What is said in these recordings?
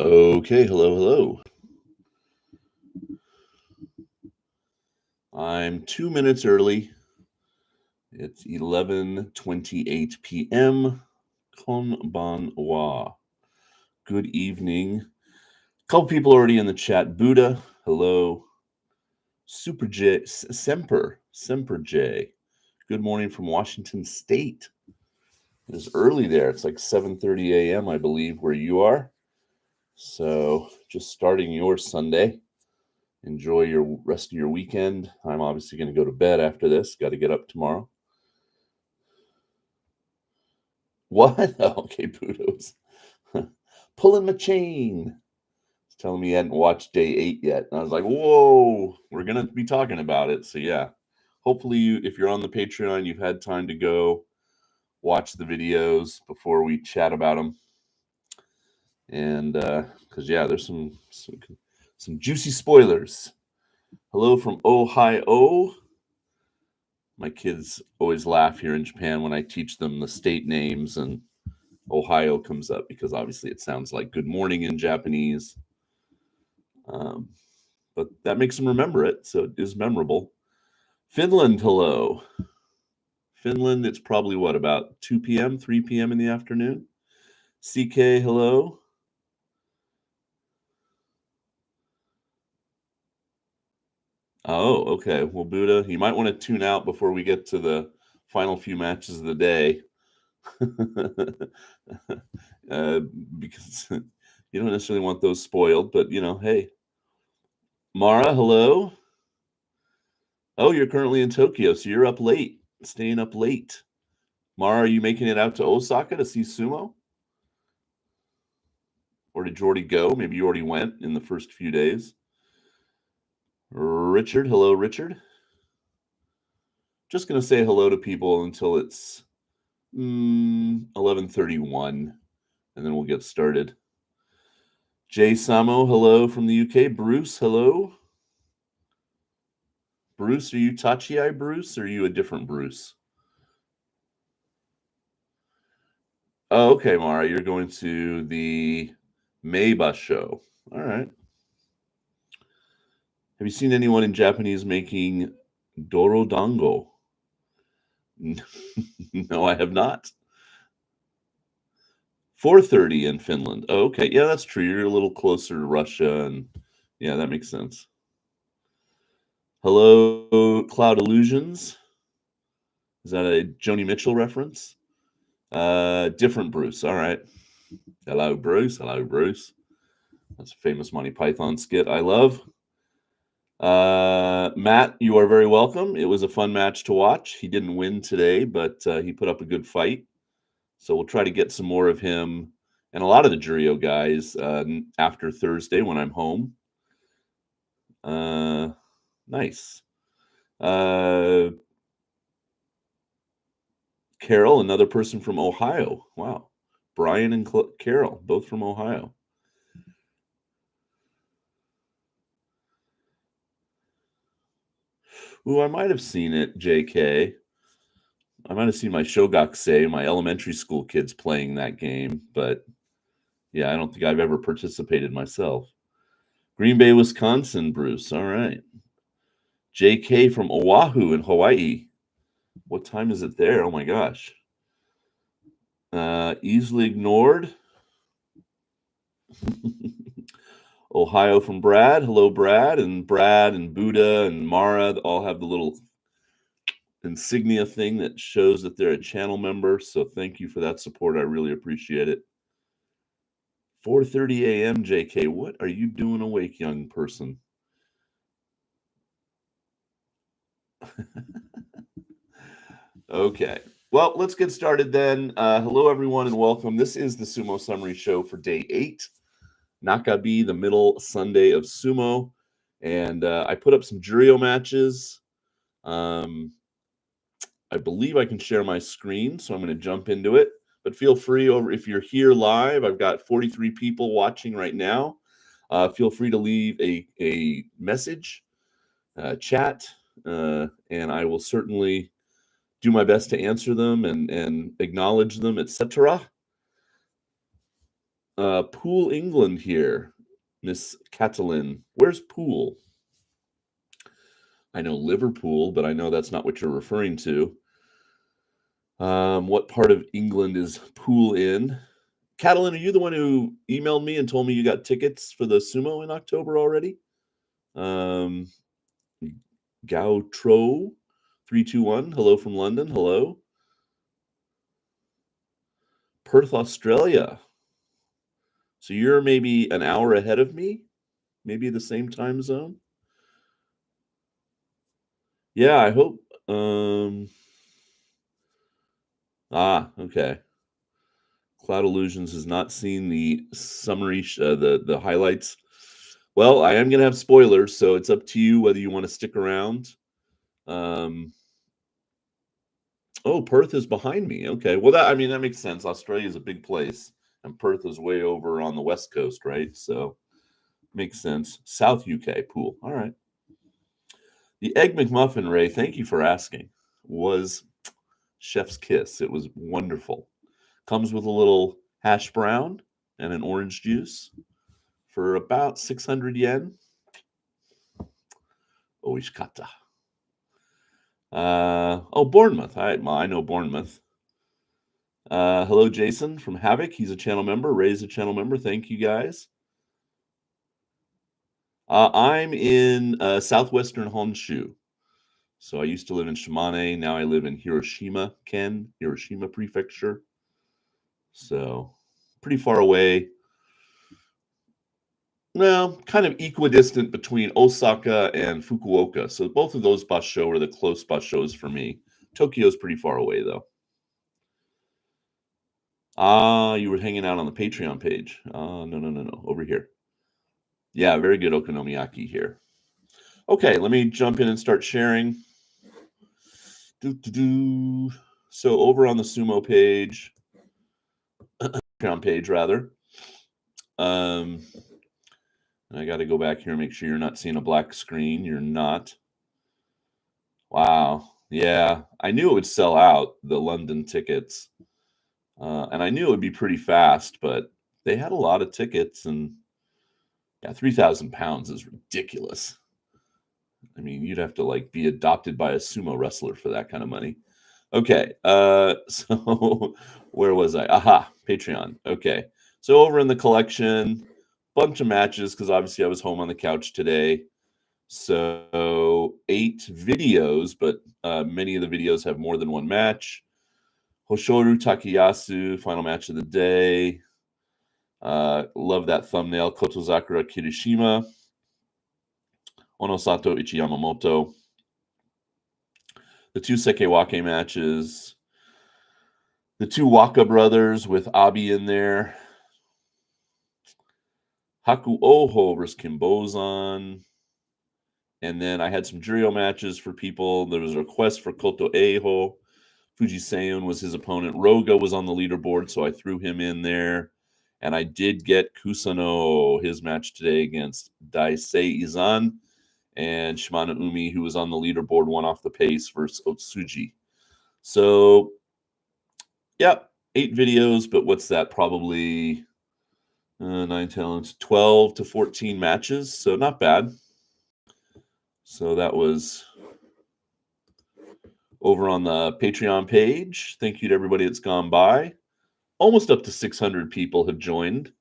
Okay, hello. I'm 2 minutes early. It's 11:28 p.m. Konbanwa. Good evening. Couple people already in the chat. Buddha, hello. Super J, Semper J. Good morning from Washington State. It is early there. It's like 7:30 a.m., I believe, where you are. So just starting your Sunday. Enjoy your rest of your weekend. I'm obviously going to go to bed after this. Got to get up tomorrow. What? Okay, Budos. Pulling my chain. He's telling me he hadn't watched day 8 yet. And I was like, whoa, we're going to be talking about it. So, yeah, hopefully, if you're on the Patreon, you've had time to go watch the videos before we chat about them. And because, yeah, there's some juicy spoilers. Hello from Ohio. My kids always laugh here in Japan when I teach them the state names, and Ohio comes up because obviously it sounds like good morning in Japanese. But that makes them remember it, so it is memorable. Finland, hello. Finland, it's probably what, about 2 p.m., 3 p.m. in the afternoon? CK, hello. Oh, okay. Well, Buddha, you might want to tune out before we get to the final few matches of the day. Because you don't necessarily want those spoiled, but hey. Mara, hello. Oh, you're currently in Tokyo, so you're up late, staying up late. Mara, are you making it out to Osaka to see sumo? Or did you already go? Maybe you already went in the first few days. Richard, hello, Richard. Just going to say hello to people until it's 11:31, and then we'll get started. Jay Samo, hello from the UK. Bruce, hello. Bruce, are you Tachi Bruce, or are you a different Bruce? Oh, okay, Mara, you're going to the basho. All right. Have you seen anyone in Japanese making dorodango? No, I have not. 4:30 in Finland. Oh, okay. Yeah, that's true. You're a little closer to Russia, and yeah, that makes sense. Hello, Cloud Illusions. Is that a Joni Mitchell reference? Different Bruce. All right. Hello, Bruce. Hello, Bruce. That's a famous Monty Python skit I love. Matt, you are very welcome. It was a fun match to watch. He didn't win today, but he put up a good fight. So we'll try to get some more of him and a lot of the Juryo guys after Thursday when I'm home. Nice. Carol, another person from Ohio. Wow. Brian and Carol, both from Ohio. Ooh, I might have seen it, JK. I might have seen my Shogakuse, my elementary school kids playing that game, but yeah, I don't think I've ever participated myself. Green Bay, Wisconsin, Bruce. All right. JK from Oahu in Hawaii. What time is it there? Oh my gosh. Easily ignored. Ohio from Brad. Hello, Brad. And Buddha and Mara all have the little insignia thing that shows that they're a channel member. So thank you for that support. I really appreciate it. 4:30 a.m. JK. What are you doing awake, young person? Okay. Well, let's get started then. Hello, everyone, and welcome. This is the Sumo Summary Show for day 8. Nakabi, the middle Sunday of sumo. And I put up some Juryo matches. I believe I can share my screen, so I'm going to jump into it. But feel free, if you're here live, I've got 43 people watching right now. Feel free to leave a message, chat, and I will certainly do my best to answer them and acknowledge them, etc. Pool England here. Miss Catalin. Where's Pool? I know Liverpool, but I know that's not what you're referring to. What part of England is Pool in? Catalin, are you the one who emailed me and told me you got tickets for the sumo in October already? Gautro 321. Hello from London. Hello. Perth, Australia. So you're maybe an hour ahead of me? Maybe the same time zone? Yeah, I hope. Okay. Cloud Illusions has not seen the summary, the highlights. Well, I am going to have spoilers, so it's up to you whether you want to stick around. Oh, Perth is behind me. Okay. Well, that makes sense. Australia is a big place, and Perth is way over on the west coast, right? So makes sense. South UK, Pool. All right. The Egg McMuffin, Ray, thank you for asking, was chef's kiss. It was wonderful. Comes with a little hash brown and an orange juice for about 600 yen. Oishikata. Bournemouth. I know Bournemouth. Hello, Jason from Havoc. He's a channel member. Ray's a channel member. Thank you, guys. I'm in southwestern Honshu. So I used to live in Shimane. Now I live in Hiroshima Prefecture. So pretty far away. Well, kind of equidistant between Osaka and Fukuoka. So both of those basho are the close bashos for me. Tokyo's pretty far away, though. You were hanging out on the Patreon page. No. Over here. Yeah, very good okonomiyaki here. Okay, let me jump in and start sharing. So over on the sumo page, Patreon page rather. I got to go back here and make sure you're not seeing a black screen. You're not. Wow. Yeah, I knew it would sell out, the London tickets. And I knew it would be pretty fast, but they had a lot of tickets, and yeah, 3,000 pounds is ridiculous. I mean, you'd have to be adopted by a sumo wrestler for that kind of money. Okay, so where was I? Aha, Patreon. Okay, so over in the collection, bunch of matches, because obviously I was home on the couch today. So 8 videos, but many of the videos have more than one match. Hoshoru Takayasu, final match of the day. Love that thumbnail. Kotozakura Kirishima. Onosato Ichiyamamoto. The 2 Sekewake matches. The 2 Waka brothers with Abi in there. Haku Oho versus Kimbozan. And then I had some Juryo matches for people. There was a request for Koto Eiho. Fujiseun was his opponent. Roga was on the leaderboard, so I threw him in there. And I did get Kusano, his match today against Daisei Izan. And Shimano Umi, who was on the leaderboard, won off the pace versus Otsuji. So, yep, 8 videos, but what's that? Probably 9 talents, 12 to 14 matches. So not bad. So that was over on the Patreon page. Thank you to everybody that's gone by. Almost up to 600 people have joined.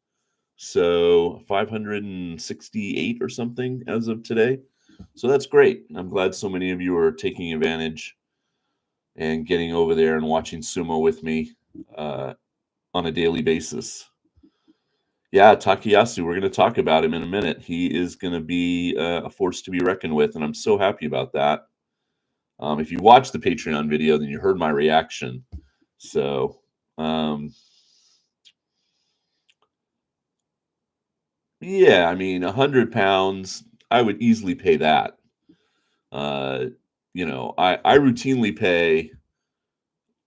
So 568 or something as of today. So that's great. I'm glad so many of you are taking advantage and getting over there and watching sumo with me on a daily basis. Yeah, Takayasu, we're going to talk about him in a minute. He is going to be a force to be reckoned with, and I'm so happy about that. If you watched the Patreon video, then you heard my reaction. So, yeah, I mean, 100 pounds, I would easily pay that. I routinely pay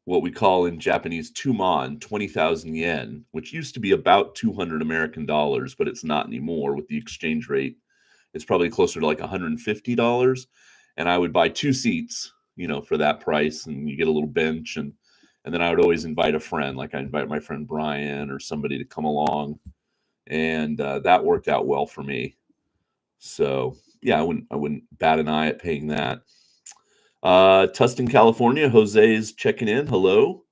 what we call in Japanese tumon, 20,000 yen, which used to be about 200 American dollars, but it's not anymore with the exchange rate. It's probably closer to $150. And I would buy 2 seats, for that price, and you get a little bench, and then I would always invite a friend. Like I invite my friend Brian or somebody to come along. and that worked out well for me. So yeah, I wouldn't bat an eye at paying that. Tustin, California, Jose is checking in. Hello.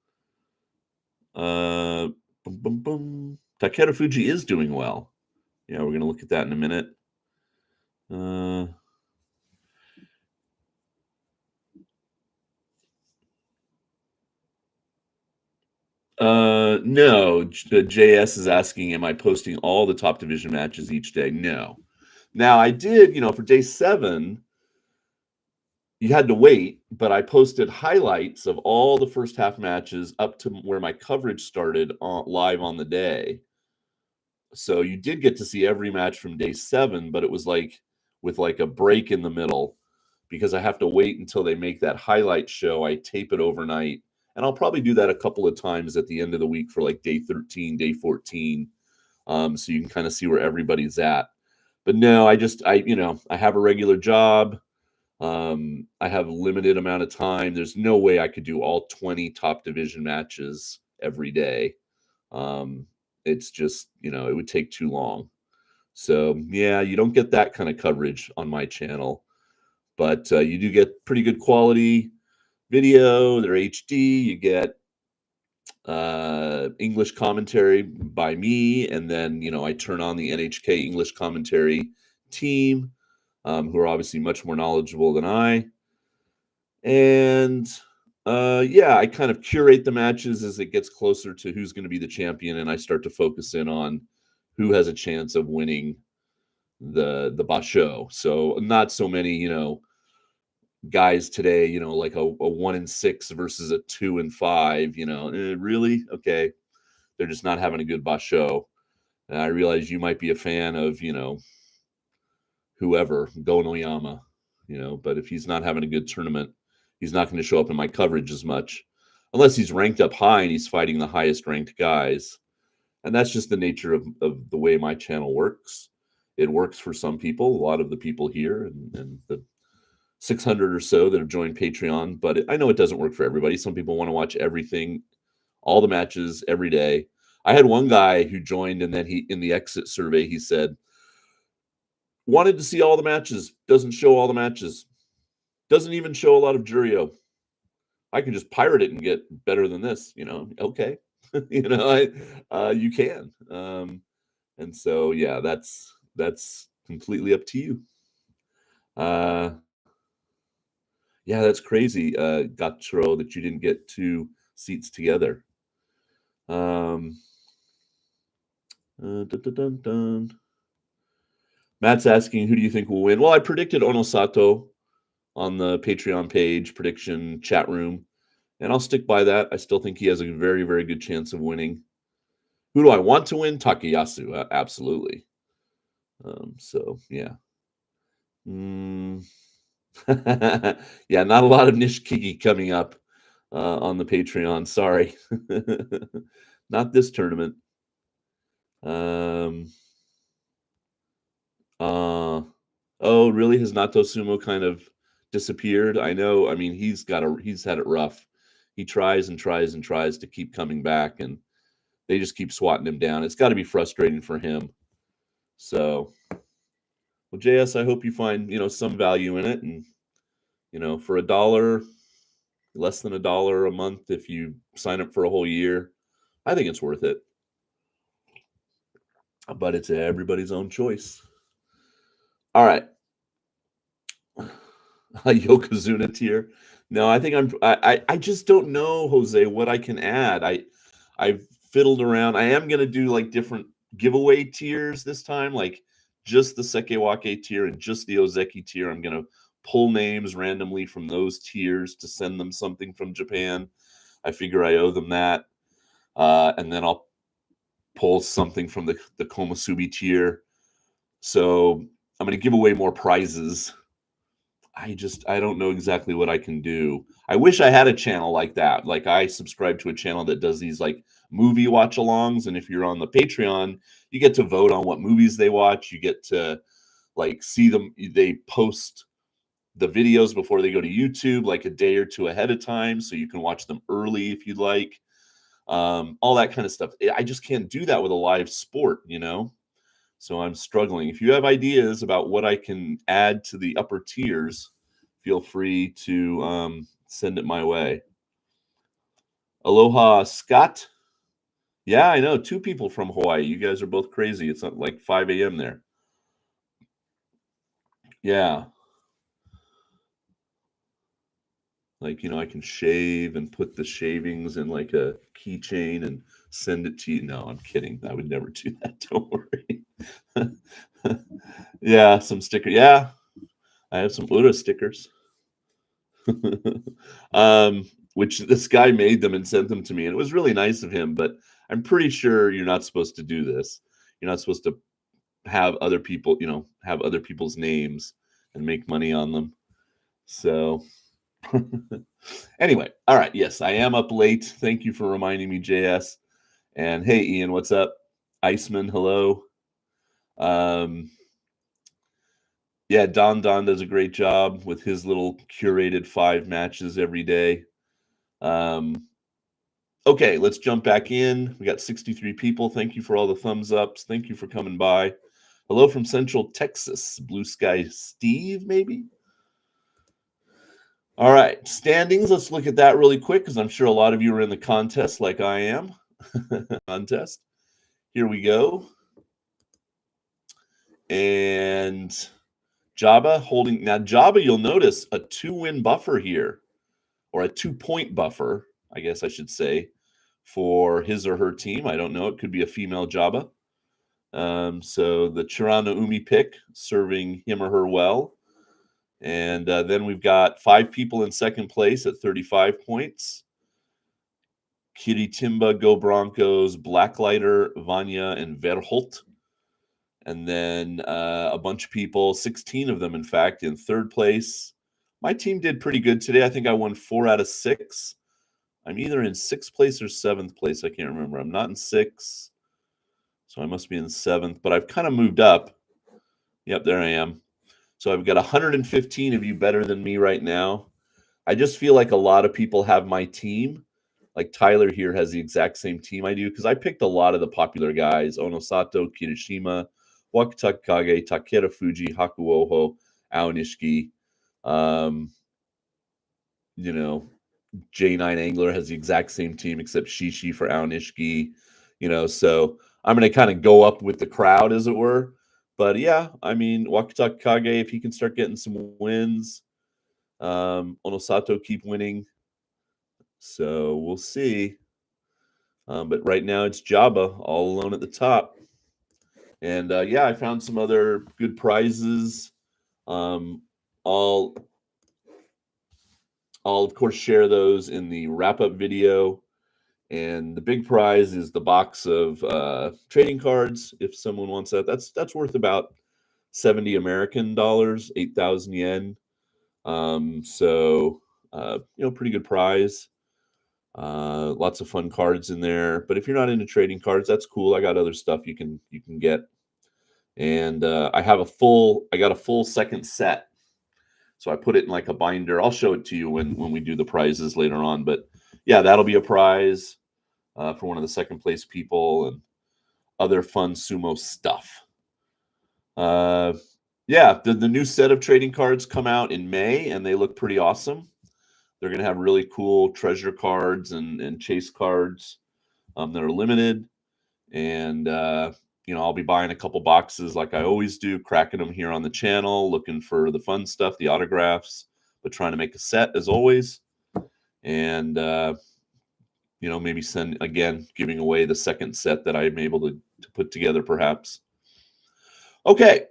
Boom, boom, boom. Takeru Fuji is doing well. Yeah, we're gonna look at that in a minute. No. JS is asking, am I posting all the top division matches each day? No. Now I did, for day 7, you had to wait, but I posted highlights of all the first half matches up to where my coverage started live on the day. So you did get to see every match from day 7, but it was like with like a break in the middle because I have to wait until they make that highlight show. I tape it overnight, and I'll probably do that a couple of times at the end of the week for like day 13, day 14, so you can kind of see where everybody's at. But no, I have a regular job. I have a limited amount of time. There's no way I could do all 20 top division matches every day. It's just, it would take too long. So yeah, you don't get that kind of coverage on my channel, but you do get pretty good quality video. They're HD. You get English commentary by me, and then I turn on the NHK English commentary team, who are obviously much more knowledgeable than I. And yeah, I kind of curate the matches as it gets closer to who's going to be the champion, and I start to focus in on who has a chance of winning the basho. So not so many, guys today, like a 1-6 versus a 2-5. Really? Okay, they're just not having a good basho. And I realize you might be a fan of, whoever, Go Noyama, but if he's not having a good tournament, he's not going to show up in my coverage as much, unless he's ranked up high and he's fighting the highest ranked guys. And that's just the nature of the way my channel works. It works for some people, a lot of the people here, and the 600 or so that have joined Patreon, but I know it doesn't work for everybody. Some people want to watch everything, all the matches every day. I had one guy who joined, and then in the exit survey, he said, wanted to see all the matches, doesn't show all the matches, doesn't even show a lot of Juryo. I can just pirate it and get better than this, okay. You can. And so, yeah, that's completely up to you. Yeah, that's crazy, Gachro, that you didn't get 2 seats together. Dun, dun, dun, dun. Matt's asking, who do you think will win? Well, I predicted Onosato on the Patreon page, prediction chat room, and I'll stick by that. I still think he has a very, very good chance of winning. Who do I want to win? Takayasu, absolutely. So, yeah. Yeah, not a lot of Nishikigi coming up on the Patreon. Sorry. Not this tournament. Oh, really? Has Nato Sumo kind of disappeared? I know. I mean, he's had it rough. He tries and tries and tries to keep coming back, and they just keep swatting him down. It's got to be frustrating for him. So, well, JS, I hope you find some value in it, and for $1, less than $1 a month, if you sign up for a whole year, I think it's worth it. But it's everybody's own choice. All right. Yokozuna tier. No, I think I just don't know, Jose, what I can add. I've fiddled around. I am gonna do like different giveaway tiers this time, like just the Sekewake tier and just the Ozeki tier. I'm gonna pull names randomly from those tiers to send them something from Japan. I figure I owe them that. And then I'll pull something from the Komusubi tier. So I'm gonna give away more prizes. I don't know exactly what I can do. I wish I had a channel like that. Like I subscribe to a channel that does these like movie watch alongs. And if you're on the Patreon, you get to vote on what movies they watch. You get to like see them. They post the videos before they go to YouTube, like a day or two ahead of time. So you can watch them early if you'd like. All that kind of stuff. I just can't do that with a live sport, So I'm struggling. If you have ideas about what I can add to the upper tiers, feel free to send it my way. Aloha, Scott. Yeah, I know. 2 people from Hawaii. You guys are both crazy. It's not like 5 a.m. there. Yeah. Like, I can shave and put the shavings in like a keychain and send it to you. No, I'm kidding. I would never do that. Don't worry. Yeah, some sticker. Yeah, I have some Ura stickers. Which this guy made them and sent them to me, and it was really nice of him, but I'm pretty sure you're not supposed to do this. You're not supposed to have other people, have other people's names and make money on them. So anyway, all right. Yes, I am up late. Thank you for reminding me, JS. And hey, Ian, what's up? Iceman, hello. Yeah, Don does a great job with his little curated 5 matches every day. Okay, let's jump back in. We got 63 people. Thank you for all the thumbs ups. Thank you for coming by. Hello from Central Texas. Blue Sky Steve, maybe? All right, standings. Let's look at that really quick because I'm sure a lot of you are in the contest like I am. Contest. Here we go. And Jabba holding. Now, Jabba, you'll notice a 2-win buffer here, or a 2-point buffer, I guess I should say, for his or her team. I don't know. It could be a female Jabba. So the Chirano Umi pick serving him or her well. And then we've got 5 people in second place at 35 points. Kiritimba, Go Broncos, Blacklighter, Vanya, and Verholt. And then a bunch of people, 16 of them, in fact, in third place. My team did pretty good today. I think I won 4 out of 6. I'm either in 6th place or 7th place. I can't remember. I'm not in 6th, so I must be in 7th. But I've kind of moved up. Yep, there I am. So I've got 115 of you better than me right now. I just feel like a lot of people have my team. Like Tyler here has the exact same team I do because I picked a lot of the popular guys: Onosato, Kirishima, Wakutaka Kage, Takeda Fuji, Hakuoho, Aonishiki. J9 Angler has the exact same team except Shishi for Aonishiki. So I'm going to kind of go up with the crowd, as it were. But yeah, I mean, Wakutaka Kage, if he can start getting some wins, Onosato keep winning. So we'll see. But right now it's Jabba all alone at the top. And yeah, I found some other good prizes. I'll of course share those in the wrap-up video. And the big prize is the box of trading cards. If someone wants that, that's worth about 70 American dollars, 8,000 yen. So pretty good prize. Lots of fun cards in there. But if you're not into trading cards, that's cool. I got other stuff you can get. And I got a full second set. So I put it in like a binder. I'll show it to you when we do the prizes later on. But yeah, that'll be a prize for one of the second place people and other fun sumo stuff. Yeah, the new set of trading cards come out in May, and they look pretty awesome. They're going to have really cool treasure cards and chase cards that are limited. And, I'll be buying a couple boxes like I always do, cracking them here on the channel, looking for the fun stuff, the autographs, but trying to make a set as always. And, maybe giving away the second set that I'm able to put together perhaps. Okay.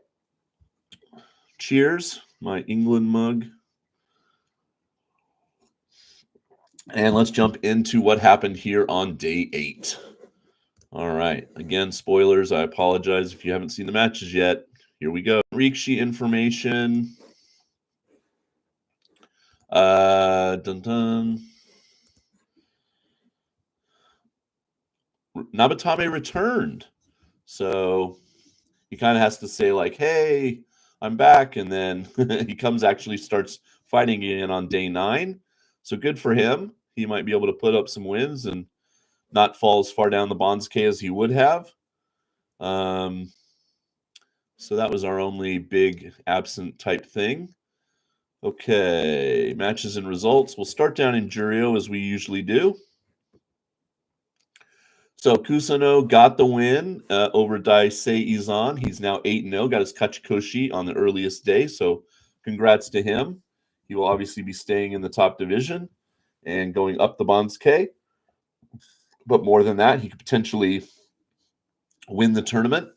Cheers, my England mug. And let's jump into what happened here on day 8. All right. Again, spoilers. I apologize if you haven't seen the matches yet. Here we go. Rikshi information. Nabatame returned. So he kind of has to say like, hey, I'm back. And then he starts fighting again on day 9. So good for him. He might be able to put up some wins and not fall as far down the Bonds K as he would have. So that was our only big absent type thing. Okay, matches and results. We'll start down in Juryo as we usually do. So Kusano got the win over Daisei Izan. He's now 8-0, got his Kachikoshi on the earliest day. So congrats to him. He will obviously be staying in the top division and going up the Bansuke. But more than that, he could potentially win the tournament.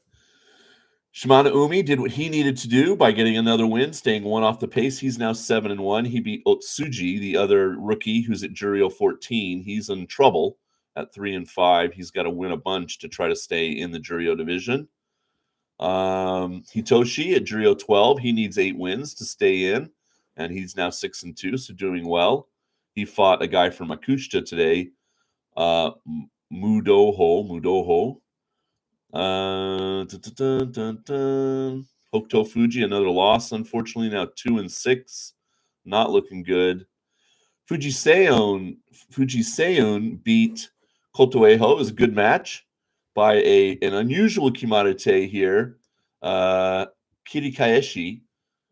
Shimano Umi did what he needed to do by getting another win, staying one off the pace. He's now 7-1. He beat Otsuji, the other rookie who's at Juryo 14. He's in trouble at 3-5. He's got to win a bunch to try to stay in the Juryo division. Hitoshi at Juryo 12. He needs 8 wins to stay in, and he's now 6-2, so doing well. He fought a guy from Akushita today, Mudoho. Hokuto Fuji, another loss, unfortunately, now 2-6. Not looking good. Fujiseon beat Kotoeho. It was a good match by an unusual Kimarite here. Kirikaeshi,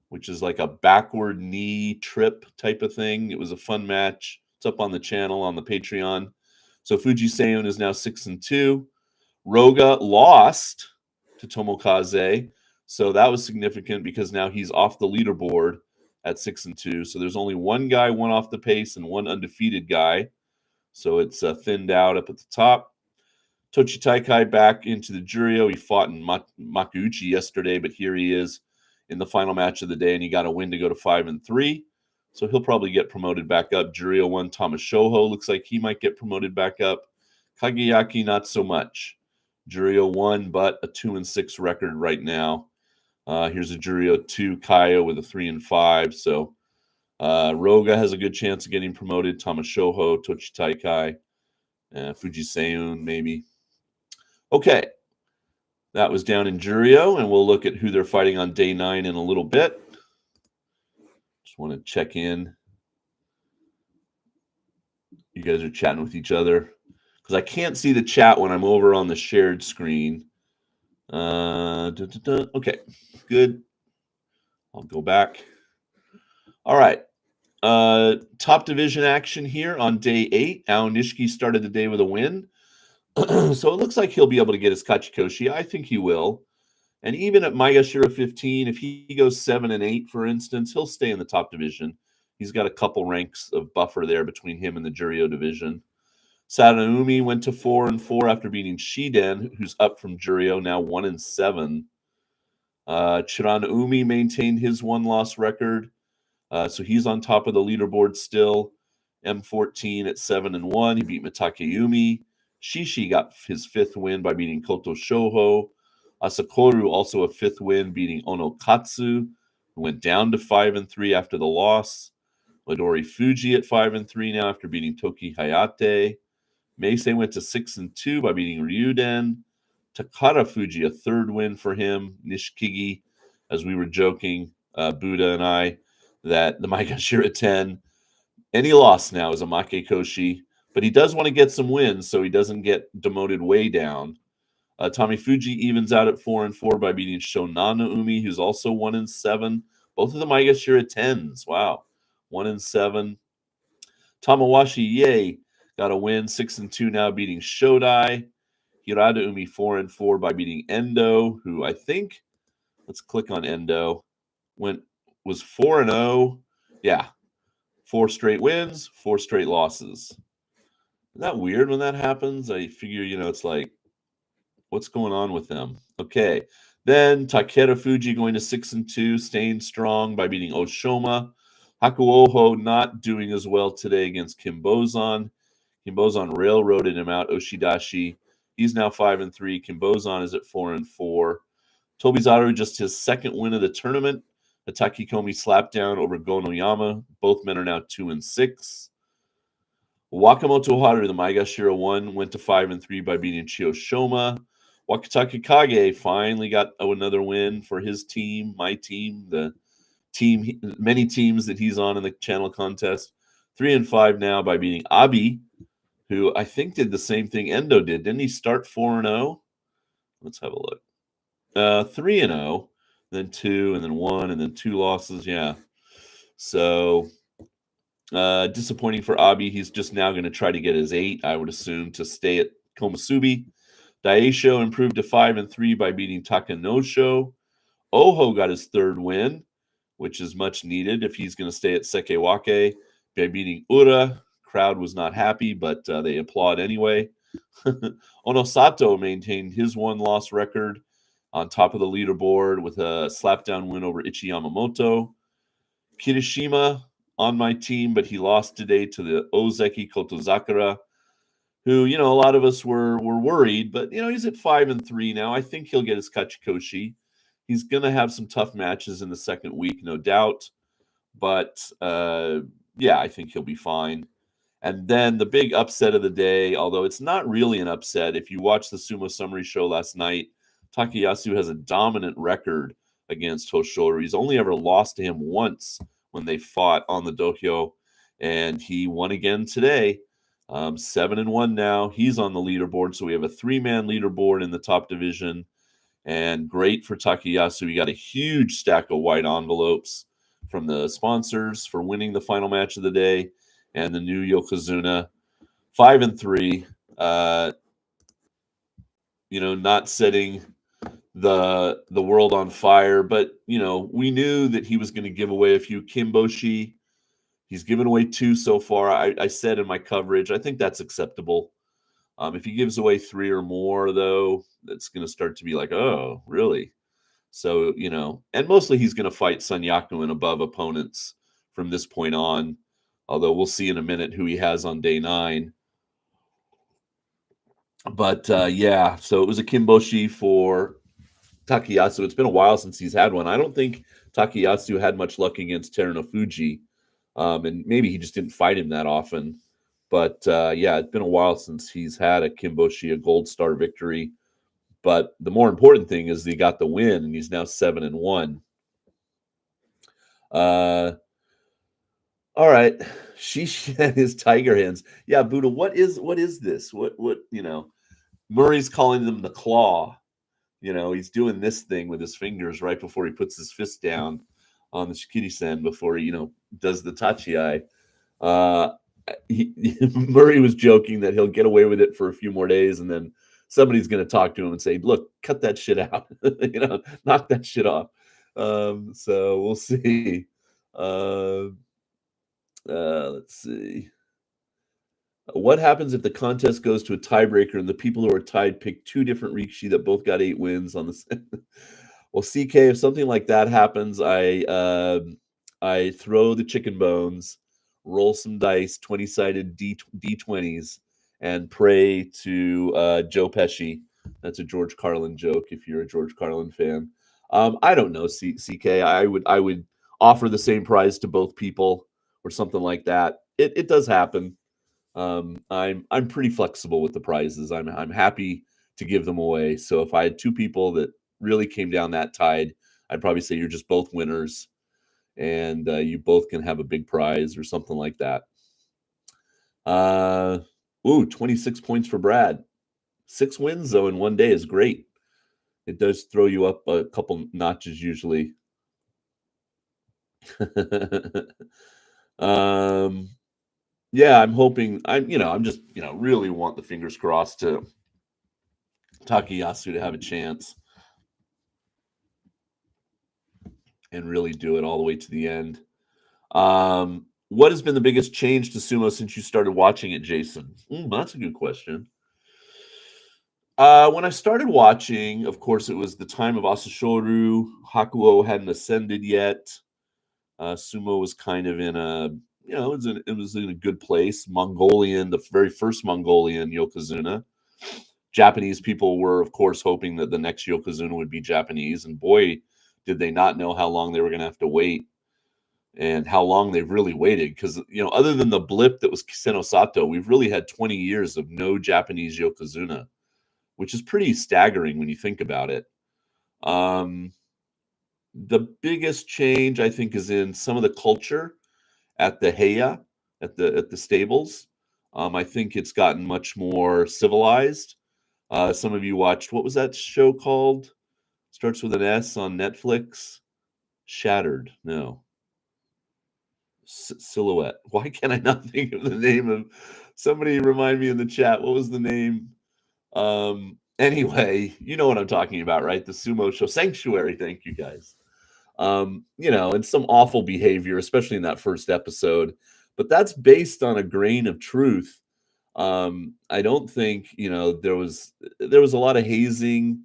which is like a backward knee trip type of thing. It was a fun match. It's up on the channel on the Patreon. So Fujiseon is now 6-2. Roga lost to Tomokaze, so that was significant because now he's off the leaderboard at 6-2. So there's only one guy, one off the pace, and one undefeated guy. So it's thinned out up at the top. Tochi Taikai back into the Juryo. He fought in Makuuchi yesterday, but here he is in the final match of the day, and he got a win to go to 5-3. So he'll probably get promoted back up. Juryo 1, Thomas Shoho looks like he might get promoted back up. Kageyaki, not so much. Juryo 1, but a 2-6 record right now. Here's a Juryo 2, Kaya with a 3-5. So Roga has a good chance of getting promoted. Thomas Shoho, Tochi Taikai, Fujiseun maybe. Okay, that was down in Juryo, and we'll look at who they're fighting on day 9 in a little bit. Just want to check in. You guys are chatting with each other because I can't see the chat when I'm over on the shared screen. Okay, good. I'll go back. All right. Top division action here on day 8. Ao Nishiki started the day with a win. So it looks like he'll be able to get his Kachikoshi. I think he will. And even at Maegashira 15, if he goes 7-8, for instance, he'll stay in the top division. He's got a couple ranks of buffer there between him and the Juryo division. Sadaumi went to 4-4 after beating Shiden, who's up from Juryo, now 1-7. Chiranaumi maintained his one-loss record, so he's on top of the leaderboard still. M14 at 7-1. He beat Mitakeumi. Shishi got his 5th win by beating Koto Shoho. Asakoru also a 5th win, beating Onokatsu, who went down to 5-3 after the loss. Midori Fuji at 5-3 now after beating Toki Hayate. Meisei went to 6-2 by beating Ryuden. Takara Fuji, a 3rd win for him. Nishikigi, as we were joking, Buddha and I, that the Maegashira 10, and he lost now as a Makekoshi, but he does want to get some wins so he doesn't get demoted way down. Tommy Fuji evens out at 4-4 by beating Shonana Umi, who's also 1-7. Both of the Maegashira 10s. Wow. 1-7. Tamawashi Ye got a win, 6-2 now, beating Shodai. Hirada Umi 4-4 by beating Endo, who I think, let's click on Endo, was 4-0. Yeah. 4 straight wins, 4 straight losses. Isn't that weird when that happens? I figure, it's like, what's going on with them? Okay. Then Takeda Fuji going to 6-2, staying strong by beating Oshoma. Hakuoho not doing as well today against Kim Bozan. Kim Bozan railroaded him out. Oshidashi, he's now 5-3. Kim Bozan is at 4-4. Tobizaru, just his 2nd win of the tournament. A Takikomi slapdown over Gonoyama. Both men are now 2-6. Wakamoto Haru, the Maegashira 1, went to 5-3 by beating Chiyoshoma. Wakataka Kage finally got another win for his team, my team, the team, many teams that he's on in the channel contest. 3-5 now by beating Abi, who I think did the same thing Endo did. Didn't he start 4-0? Let's have a look. 3-0. then 2, and then 1, and then 2 losses. Yeah. So disappointing for Abi. He's just now going to try to get his 8, I would assume, to stay at Komusubi. Daisho improved to 5-3 by beating Takanosho. Oho got his 3rd win, which is much needed if he's going to stay at Sekewake by beating Ura. Crowd was not happy, but they applaud anyway. Onosato maintained his 1-loss record on top of the leaderboard with a slapdown win over Ichi Yamamoto. Kirishima on my team, but he lost today to the Ozeki Kotozakura, who, a lot of us were worried, but, he's at 5-3 now. I think he'll get his Kachikoshi. He's going to have some tough matches in the second week, no doubt. But, yeah, I think he'll be fine. And then the big upset of the day, although it's not really an upset, if you watch the Sumo Summary Show last night, Takayasu has a dominant record against Hoshoro. He's only ever lost to him once when they fought on the dohyo, and he won again today. 7-1 now. He's on the leaderboard, so we have a 3-man leaderboard in the top division, and great for Takayasu. He got a huge stack of white envelopes from the sponsors for winning the final match of the day, and the new Yokozuna, 5-3. Not setting the world on fire, but we knew that he was going to give away a few Kimboshi. He's given away 2 so far. I said in my coverage, I think that's acceptable. If he gives away 3 or more, though, that's going to start to be like, oh, really? So, and mostly he's going to fight Sanyaku and above opponents from this point on, although we'll see in a minute who he has on day 9. But, yeah, so it was a Kimboshi for Takayasu. It's been a while since he's had one. I don't think Takayasu had much luck against Terunofuji. And maybe he just didn't fight him that often. But, yeah, it's been a while since he's had a Kimboshi, a gold star victory. But the more important thing is he got the win, and he's now 7-1. All right. Shishi and his tiger hands. Yeah, Buddha, what is this? What Murray's calling them the claw. He's doing this thing with his fingers right before he puts his fist down on the Shikiri-sen before he, does the tachi-ai. Murray was joking that he'll get away with it for a few more days, and then somebody's going to talk to him and say, look, cut that shit out. Knock that shit off. So we'll see. Let's see. What happens if the contest goes to a tiebreaker and the people who are tied pick 2 different Rikishi that both got 8 wins on the? Well, CK, if something like that happens, I throw the chicken bones, roll some dice, 20-sided D20s, and pray to Joe Pesci. That's a George Carlin joke if you're a George Carlin fan. I don't know, CK. I would offer the same prize to both people or something like that. It does happen. I'm pretty flexible with the prizes. I'm happy to give them away. So if I had 2 people that really came down that tide, I'd probably say you're just both winners, and you both can have a big prize or something like that. 26 points for Brad. 6 wins though in one day is great. It does throw you up a couple notches usually. Yeah, I'm hoping. I'm just really want the fingers crossed to Takayasu to have a chance and really do it all the way to the end. What has been the biggest change to sumo since you started watching it, Jason? That's a good question. When I started watching, of course, it was the time of Asashoru. Hakuo hadn't ascended yet. Sumo was kind of in a, it was in a good place. Mongolian, the very first Mongolian Yokozuna. Japanese people were, of course, hoping that the next Yokozuna would be Japanese, and boy, did they not know how long they were going to have to wait, and how long they've really waited. Because other than the blip that was Kiseno Sato, we've really had 20 years of no Japanese Yokozuna, which is pretty staggering when you think about it. The biggest change, I think, is in some of the culture at the Heya, at the stables. I think it's gotten much more civilized. Some of you watched, what was that show called? It's Starts with an S on Netflix. Shattered. No. Silhouette. Why can't I not think of the name of somebody remind me in the chat? What was the name? Anyway, you know what I'm talking about, right? The sumo show Sanctuary. Thank you guys. And some awful behavior, especially in that first episode. But that's based on a grain of truth. I don't think, there was a lot of hazing,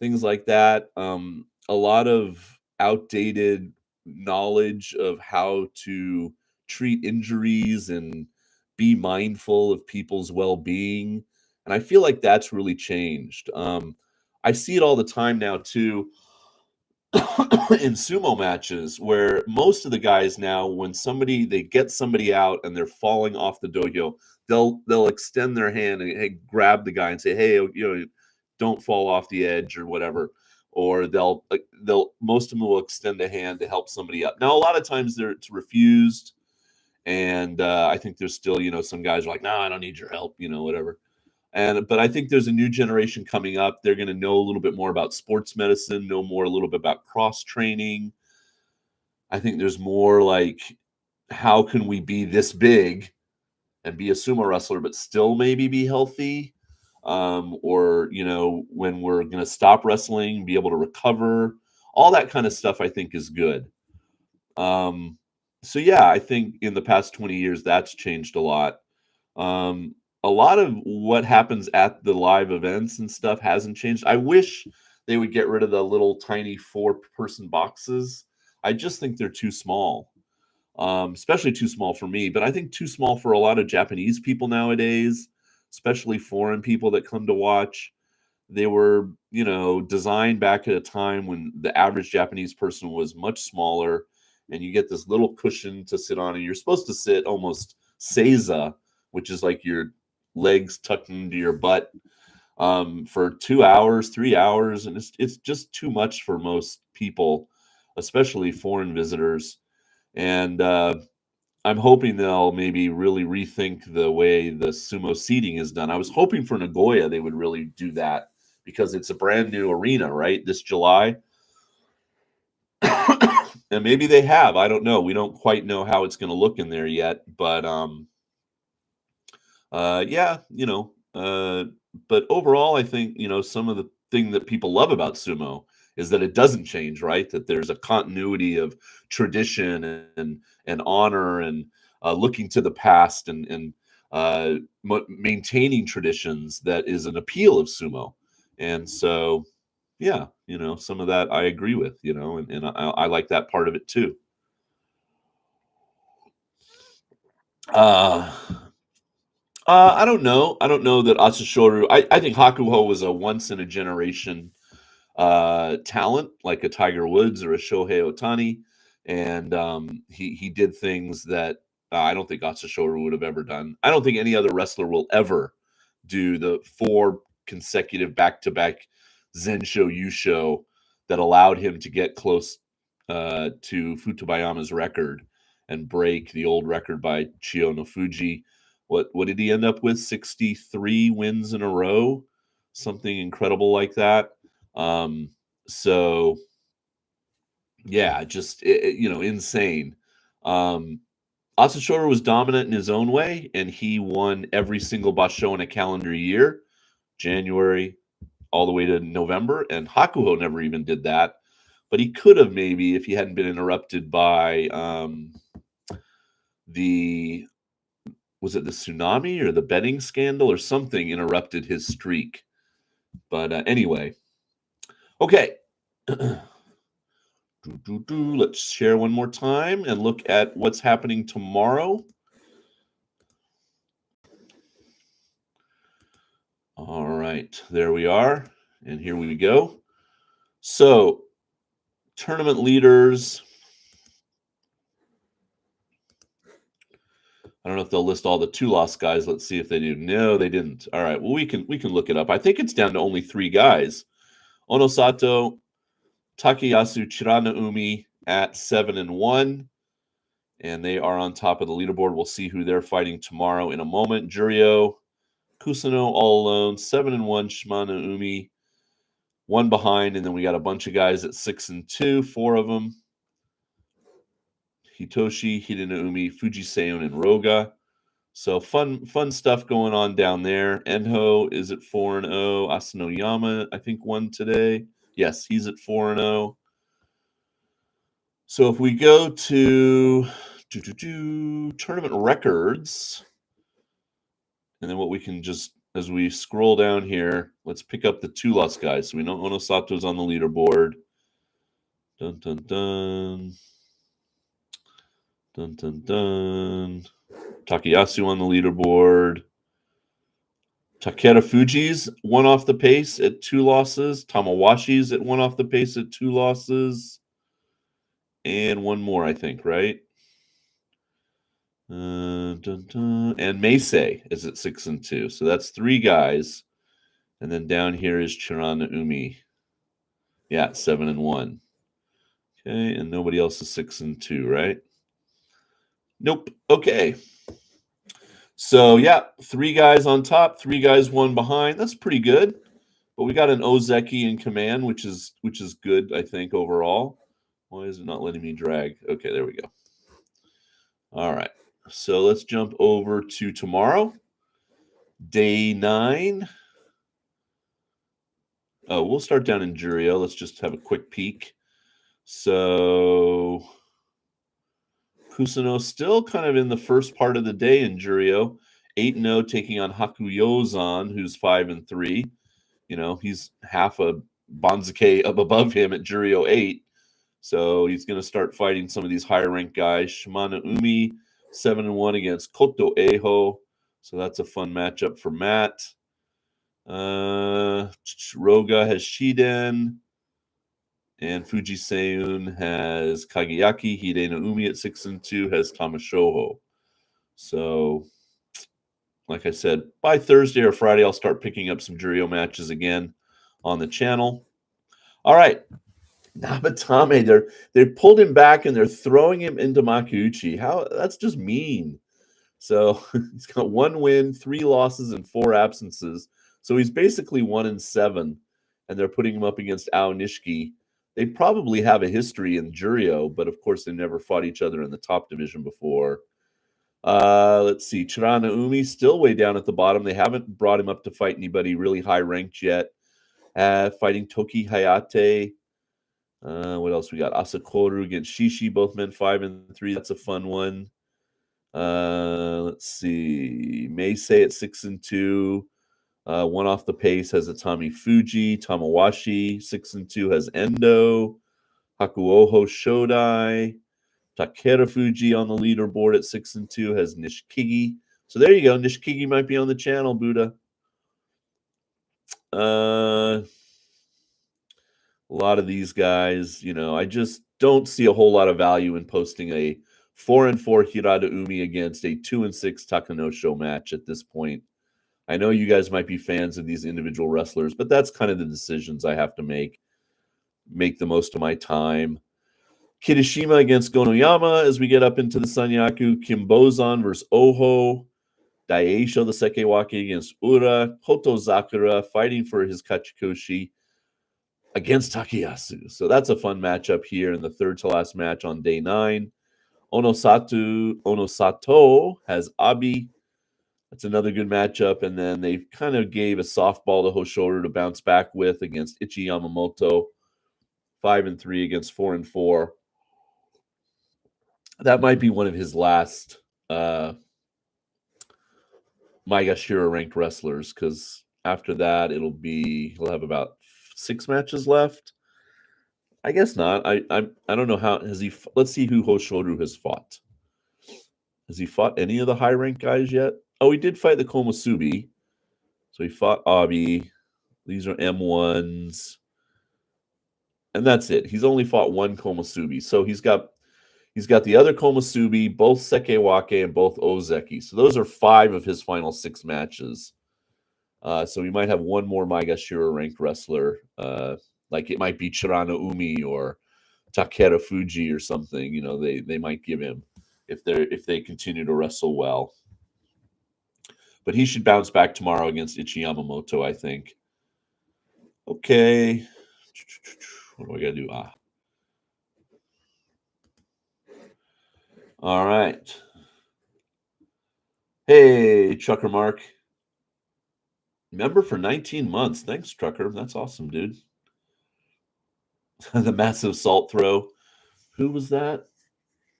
things like that. A lot of outdated knowledge of how to treat injuries and be mindful of people's well-being. And I feel like that's really changed. I see it all the time now too in sumo matches where most of the guys now, when they get somebody out and they're falling off the dohyo, they'll extend their hand and grab the guy and say, hey, don't fall off the edge or whatever. Or they'll most of them will extend a hand to help somebody up. Now a lot of times it's refused, and I think there's still some guys are like, no, I don't need your help, whatever. But I think there's a new generation coming up. They're going to know a little bit more about sports medicine, know more a little bit about cross training. I think there's more like, how can we be this big and be a sumo wrestler, but still maybe be healthy? Or, when we're going to stop wrestling, be able to recover. All that kind of stuff I think is good. So yeah, I think in the past 20 years, that's changed a lot. A lot of what happens at the live events and stuff hasn't changed. I wish they would get rid of the little tiny 4-person boxes. I just think they're too small, especially too small for me, but I think too small for a lot of Japanese people nowadays, especially foreign people that come to watch. They were, designed back at a time when the average Japanese person was much smaller, and you get this little cushion to sit on, and you're supposed to sit almost seiza, which is like your legs tucked into your butt, for 2 hours, 3 hours, and it's just too much for most people, especially foreign visitors. And I'm hoping they'll maybe really rethink the way the sumo seating is done. I was hoping for Nagoya they would really do that, because it's a brand new arena, right, this July. And maybe they have. I don't know. We don't quite know how it's going to look in there yet, but yeah, but overall, I think, some of the thing that people love about sumo is that it doesn't change, right? That there's a continuity of tradition and honor, and looking to the past, and maintaining traditions that is an appeal of sumo. And so, yeah, some of that I agree with, and I like that part of it too. I don't know. I don't know that Asashoru. I think Hakuho was a once in a generation talent, like a Tiger Woods or a Shohei Ohtani, and he did things that I don't think Asashoru would have ever done. I don't think any other wrestler will ever do the 4 consecutive back-to-back Zensho Yusho that allowed him to get close to Futabayama's record and break the old record by Chiyo no Fuji. What did he end up with? 63 wins in a row, something incredible like that. So yeah, just insane. Asashora was dominant in his own way, and he won every single basho in a calendar year, January all the way to November, and Hakuho never even did that. But he could have, maybe, if he hadn't been interrupted by was it the tsunami or the betting scandal or something interrupted his streak. But anyway, okay. Let's share one more time and look at what's happening tomorrow. All right, there we are. And here we go. So, tournament leaders. I don't know if they'll list all the 2-loss guys. Let's see if they do. No, they didn't. All right, well, we can look it up. I think it's down to only 3 guys. Onosato, Takayasu Chiranaumi at 7-1. And they are on top of the leaderboard. We'll see who they're fighting tomorrow in a moment. Juryo, Kusano all alone, 7-1. Shimano Umi, one behind, and then we got a bunch of guys at 6-2, 4 of them. Hitoshi, Hidenoumi, Fujiseon, and Roga. So fun stuff going on down there. Enho is at 4-0. Asanoyama, I think, won today. Yes, he's at 4-0. So if we go to tournament records, and then what we can just, as we scroll down here, let's pick up the 2-loss guys. So we know Onosato's on the leaderboard. Dun, dun, dun. Dun, dun, dun. Takayasu on the leaderboard. Takeda Fuji's 1 off the pace at 2 losses. Tamawashi's at 1 off the pace at 2 losses. And one more, I think, right? Dun, dun. And Meisei is at 6-2. So that's 3 guys. And then down here is Chirana Umi. Yeah, 7-1. Okay, and nobody else is 6-2, right? Nope. Okay. So yeah, 3 guys on top, 3 guys, 1 behind. That's pretty good. But we got an Ozeki in command, which is good, I think, overall. Why is it not letting me drag? Okay, there we go. All right. So let's jump over to tomorrow. Day 9. Oh, we'll start down in Juryo. Let's just have a quick peek. So Kusuno still kind of in the first part of the day in Juryo. 8-0 taking on Hakuyozan, who's 5-3. You know, he's half a Banzuke up above him at Juryo 8. So he's going to start fighting some of these higher ranked guys. Shimano Umi, 7-1 against Koto Eho. So that's a fun matchup for Matt. Roga has Shiden. And Fujiseun has Kageyaki. Hideno Umi at 6-2 has Tamashoho. So, like I said, by Thursday or Friday, I'll start picking up some Juryo matches again on the channel. All right. Namatame, they pulled him back and they're throwing him into Makuuchi. That's just mean. So he's got 1 win, 3 losses, and 4 absences. So he's basically 1-7, and they're putting him up against Ao Nishiki. They probably have a history in Juryo, but of course they never fought each other in the top division before. Let's see. Chirana Umi still way down at the bottom. They haven't brought him up to fight anybody really high ranked yet. Fighting Toki Hayate. What else we got? Asakoru against Shishi, both men 5-3. That's a fun one. Let's see. Meisei at 6-2. 1 off the pace has Atami Fuji. Tamawashi, 6-2, has Endo. Hakuoho Shodai. Takeda Fuji on the leaderboard at 6-2 has Nishikigi. So there you go. Nishikigi might be on the channel, Buddha. A lot of these guys, you know, I just don't see a whole lot of value in posting a 4-4 Hirada Umi against a 2-6 Takanosho match at this point. I know you guys might be fans of these individual wrestlers, but that's kind of the decisions I have to make the most of my time. Kirishima against Gonoyama as we get up into the Sanyaku. Kimbozan versus Oho. Daisho the Sekewake against Ura. Hoto Zakura fighting for his Kachikoshi against Takayasu. So that's a fun matchup here in the third to last match on day 9. Onosato has Abi. That's another good matchup. And then they kind of gave a softball to Hoshoro to bounce back with against Ichi Yamamoto. 5-3 against 4-4. That might be one of his last Maegashira ranked wrestlers, because after that he'll have about 6 matches left. I guess not. I don't know how has he. Let's see who Hoshoro has fought. Has he fought any of the high ranked guys yet? Oh, he did fight the Komusubi. So he fought Abi. These are M1s. And that's it. He's only fought 1 Komusubi. So he's got the other Komusubi, both Sekewake, and both Ozeki. So those are 5 of his final 6 matches. So we might have 1 more Maegashira ranked wrestler. Like it might be Chirana Umi or Takeda Fuji or something. You know, they might give him if they continue to wrestle well. But he should bounce back tomorrow against Ichi Yamamoto, I think. Okay. What do I gotta do? All right. Hey, Trucker Mark. Member for 19 months. Thanks, Trucker. That's awesome, dude. The massive salt throw. Who was that?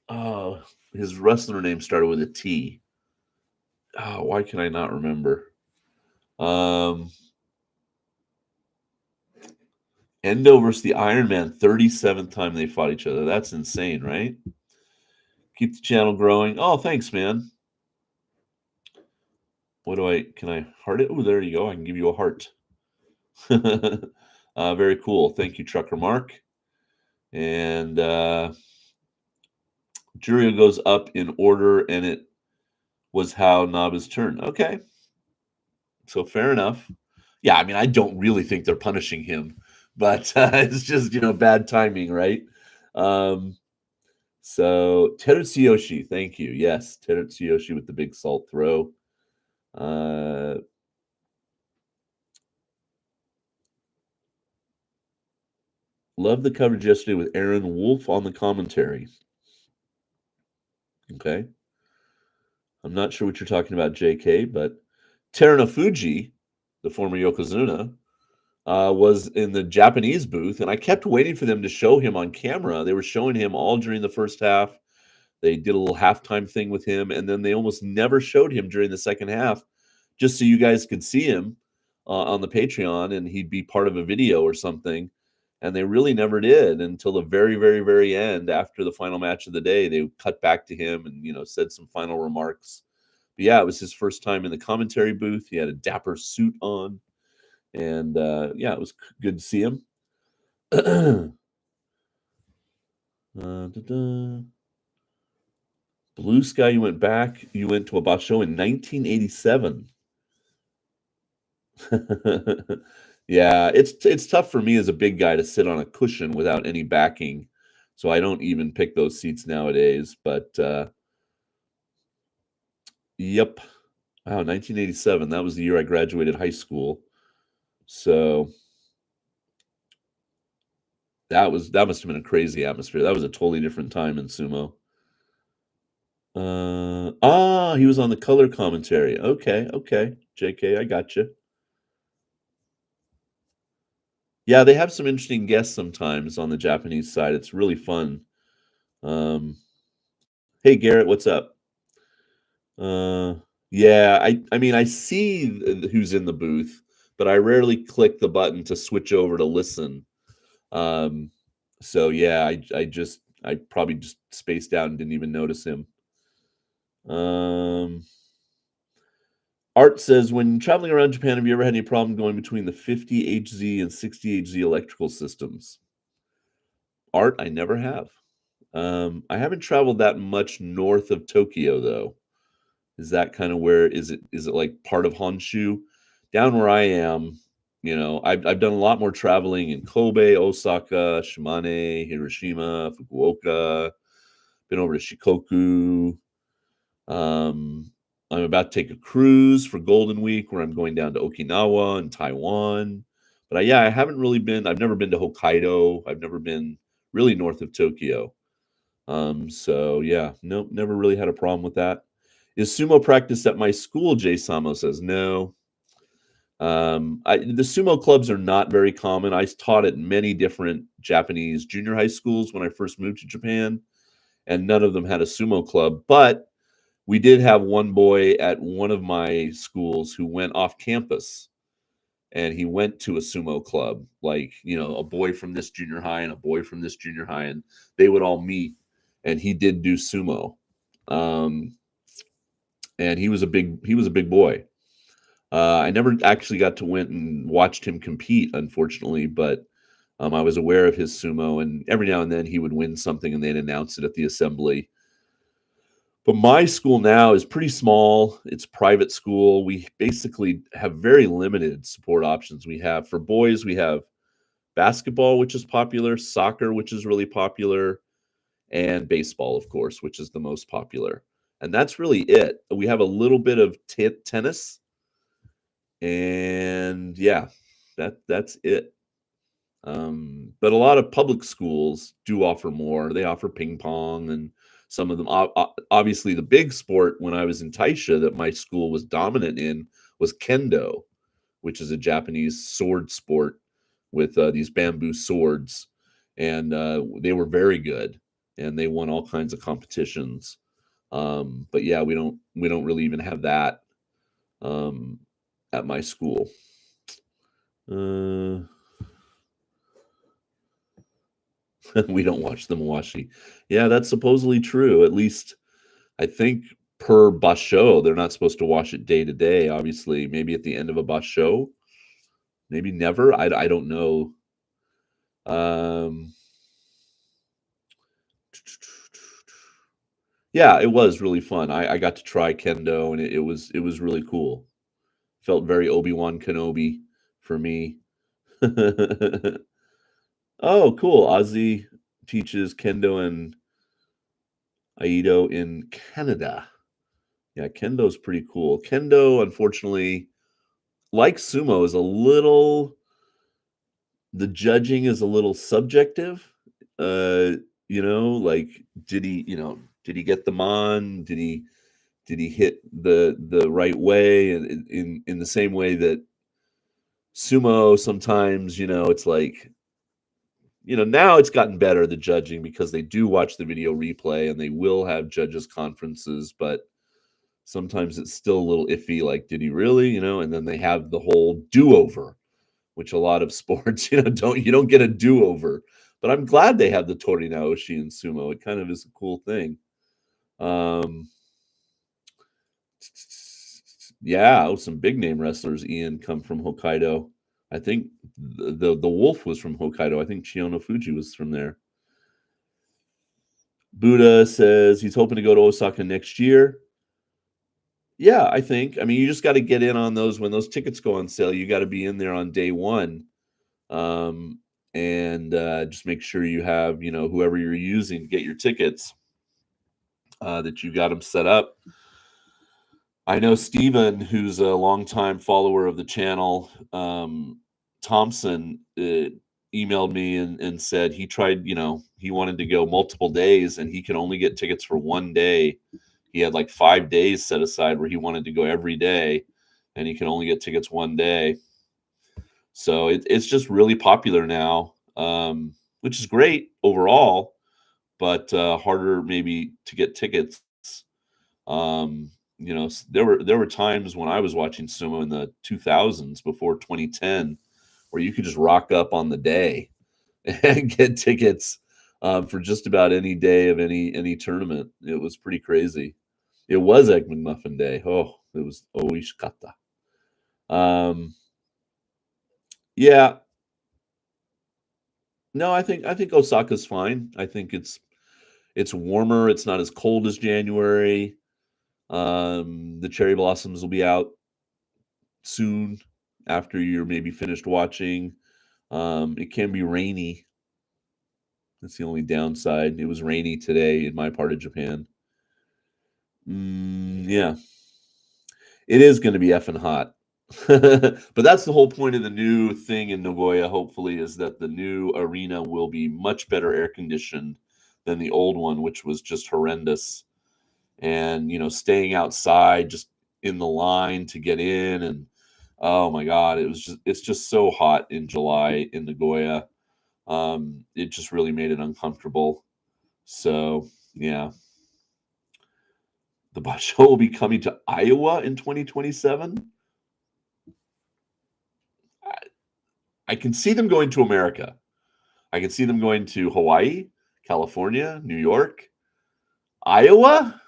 Oh, his wrestler name started with a T. Oh, why can I not remember? Endo versus the Iron Man, 37th time they fought each other. That's insane, right? Keep the channel growing. Oh, thanks, man. Can I heart it? Oh, there you go. I can give you a heart. Very cool. Thank you, Trucker Mark. And Juryo goes up in order, and it was how Naba's turn. Okay. So fair enough. Yeah, I mean, I don't really think they're punishing him, but it's just, bad timing, right? So Terutsuyoshi, thank you. Yes, Terutsuyoshi with the big salt throw. Love the coverage yesterday with Aaron Wolf on the commentary. Okay. I'm not sure what you're talking about, JK, but Terunofuji, the former Yokozuna, was in the Japanese booth, and I kept waiting for them to show him on camera. They were showing him all during the first half. They did a little halftime thing with him, and then they almost never showed him during the second half, just so you guys could see him on the Patreon, and he'd be part of a video or something. And they really never did until the very, very, very end. After the final match of the day, they cut back to him and said some final remarks. But yeah, it was his first time in the commentary booth. He had a dapper suit on, and yeah, it was good to see him. Blue Sky, you went back. You went to a basho in 1987. Yeah, it's tough for me as a big guy to sit on a cushion without any backing, so I don't even pick those seats nowadays. But yep, wow, 1987. That was the year I graduated high school. So that must have been a crazy atmosphere. That was a totally different time in sumo. He was on the color commentary. Okay, JK, I got you. Yeah, they have some interesting guests sometimes on the Japanese side. It's really fun. Hey Garrett, what's up? Yeah, I mean I see who's in the booth, but I rarely click the button to switch over to listen. So yeah, I probably just spaced out and didn't even notice him. Art says, when traveling around Japan, have you ever had any problem going between the 50HZ and 60HZ electrical systems? Art, I never have. I haven't traveled that much north of Tokyo though. Is that kind of where is it like part of Honshu? Down where I am, I've done a lot more traveling in Kobe, Osaka, Shimane, Hiroshima, Fukuoka, been over to Shikoku. I'm about to take a cruise for Golden Week where I'm going down to Okinawa and Taiwan. But I haven't really been, I've never been to Hokkaido. I've never been really north of Tokyo. So yeah, nope, never really had a problem with that. Is sumo practiced at my school? Jay Samo says no. The sumo clubs are not very common. I taught at many different Japanese junior high schools when I first moved to Japan, and none of them had a sumo club. But we did have one boy at one of my schools who went off campus, and he went to a sumo club, like a boy from this junior high and a boy from this junior high, and they would all meet, and he did do sumo. And he was a big boy. I never actually got to went and watched him compete, unfortunately, but I was aware of his sumo, and every now and then he would win something, and they'd announce it at the assembly. But my school now is pretty small. It's private school. We basically have very limited support options. We have for boys, we have basketball, which is popular, soccer, which is really popular, and baseball, of course, which is the most popular. And that's really it. We have a little bit of tennis, and yeah, that's it. But a lot of public schools do offer more. They offer ping pong, and some of them, obviously, the big sport when I was in Taisha that my school was dominant in was kendo, which is a Japanese sword sport with these bamboo swords, and they were very good, and they won all kinds of competitions. But yeah, we don't really even have that um, at my school. Uh, we don't watch the Mawashi. Yeah, that's supposedly true. At least I think per basho, they're not supposed to watch it day to day. Obviously, maybe at the end of a basho, maybe never. I don't know. Um, yeah, it was really fun. I got to try kendo, and it was really cool. Felt very Obi-Wan Kenobi for me. Oh, cool. Ozzy teaches kendo and aido in Canada. Yeah, kendo's pretty cool. Kendo, unfortunately, like sumo, is a little the judging is a little subjective. Uh, like did he get them on? Did he hit the right way? And in the same way that sumo sometimes, it's like, now it's gotten better, the judging, because they do watch the video replay and they will have judges conferences, but sometimes it's still a little iffy, like, did he really, and then they have the whole do-over, which a lot of sports, you don't get a do-over. But I'm glad they have the Tori Naoshi in sumo. It kind of is a cool thing. Um, yeah, some big name wrestlers, Ian, come from Hokkaido. I think the Wolf was from Hokkaido. I think Chiono Fuji was from there. Buddha says he's hoping to go to Osaka next year. Yeah, I think. I mean, you just got to get in on those when those tickets go on sale. You got to be in there on day one, um, and just make sure you have whoever you're using to get your tickets, that you got them set up. I know Steven, who's a longtime follower of the channel, Thompson, emailed me and said he tried, he wanted to go multiple days and he could only get tickets for one day. He had like 5 days set aside where he wanted to go every day, and he can only get tickets one day. So it's just really popular now, which is great overall, but harder maybe to get tickets. Um, there were times when I was watching sumo in the 2000s before 2010 where you could just rock up on the day and get tickets for just about any day of any tournament. It was pretty crazy. It was Egg McMuffin Day. Oh, it was oishikata. Yeah, no, I think Osaka's fine. I think it's warmer. It's not as cold as January. The cherry blossoms will be out soon after you're maybe finished watching. It can be rainy. That's the only downside. It was rainy today in my part of Japan. Yeah, it is going to be effing hot. But that's the whole point of the new thing in Nagoya, hopefully, is that the new arena will be much better air conditioned than the old one, which was just horrendous. And, staying outside just in the line to get in, and oh my God, it's just so hot in July in Nagoya. It just really made it uncomfortable. So, yeah. The basho will be coming to Iowa in 2027. I can see them going to America. I can see them going to Hawaii, California, New York, Iowa.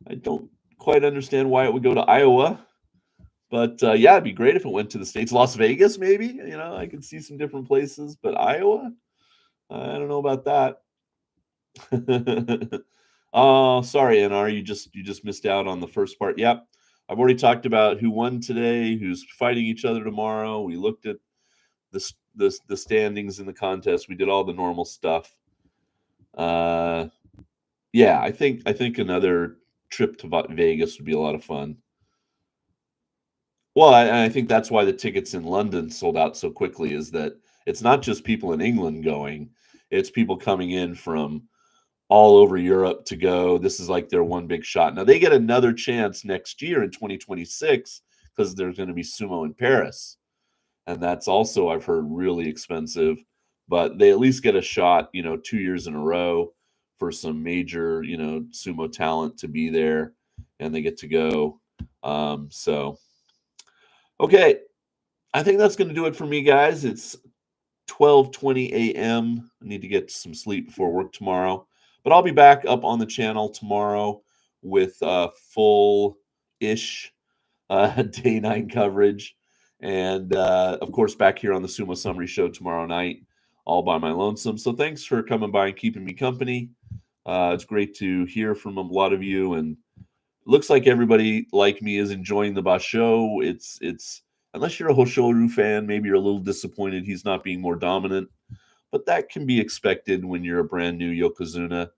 I don't quite understand why it would go to Iowa, but yeah, it'd be great if it went to the States. Las Vegas, maybe. I could see some different places, but Iowa, I don't know about that. Oh, sorry, NR, you just missed out on the first part. Yep. I've already talked about who won today, who's fighting each other tomorrow. We looked at the standings in the contest. We did all the normal stuff. Yeah, I think another trip to Vegas would be a lot of fun. Well, I think that's why the tickets in London sold out so quickly, is that it's not just people in England going, it's people coming in from all over Europe to go. This is like their one big shot. Now they get another chance next year in 2026 because there's going to be sumo in Paris. And that's also, I've heard, really expensive, but they at least get a shot, 2 years in a row for some major, sumo talent to be there, and they get to go. So, okay, I think that's going to do it for me, guys. It's 12:20 a.m. I need to get some sleep before work tomorrow, but I'll be back up on the channel tomorrow with full-ish day 9 coverage, and of course back here on the Sumo Summary Show tomorrow night, all by my lonesome. So thanks for coming by and keeping me company. It's great to hear from a lot of you, and looks like everybody like me is enjoying the basho. It's unless you're a Hoshoru fan, maybe you're a little disappointed he's not being more dominant, but that can be expected when you're a brand new Yokozuna.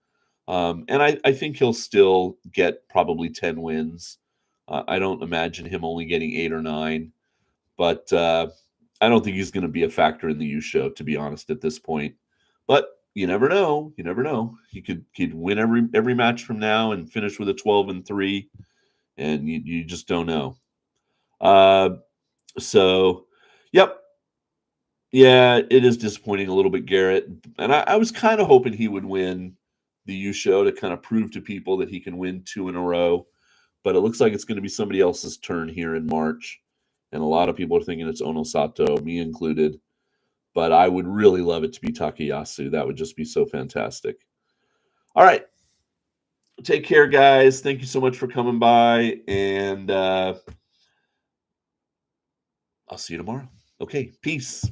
And I think he'll still get probably 10 wins. I don't imagine him only getting 8 or 9, but I don't think he's going to be a factor in the U show, to be honest, at this point. But you never know. You never know. He'd win every match from now and finish with a 12-3, and you just don't know. So, yep. Yeah, it is disappointing a little bit, Garrett. And I was kind of hoping he would win the U show to kind of prove to people that he can win 2 in a row. But it looks like it's going to be somebody else's turn here in March. And a lot of people are thinking it's Ono Sato, me included. But I would really love it to be Takayasu. That would just be so fantastic. All right. Take care, guys. Thank you so much for coming by. And I'll see you tomorrow. Okay. Peace.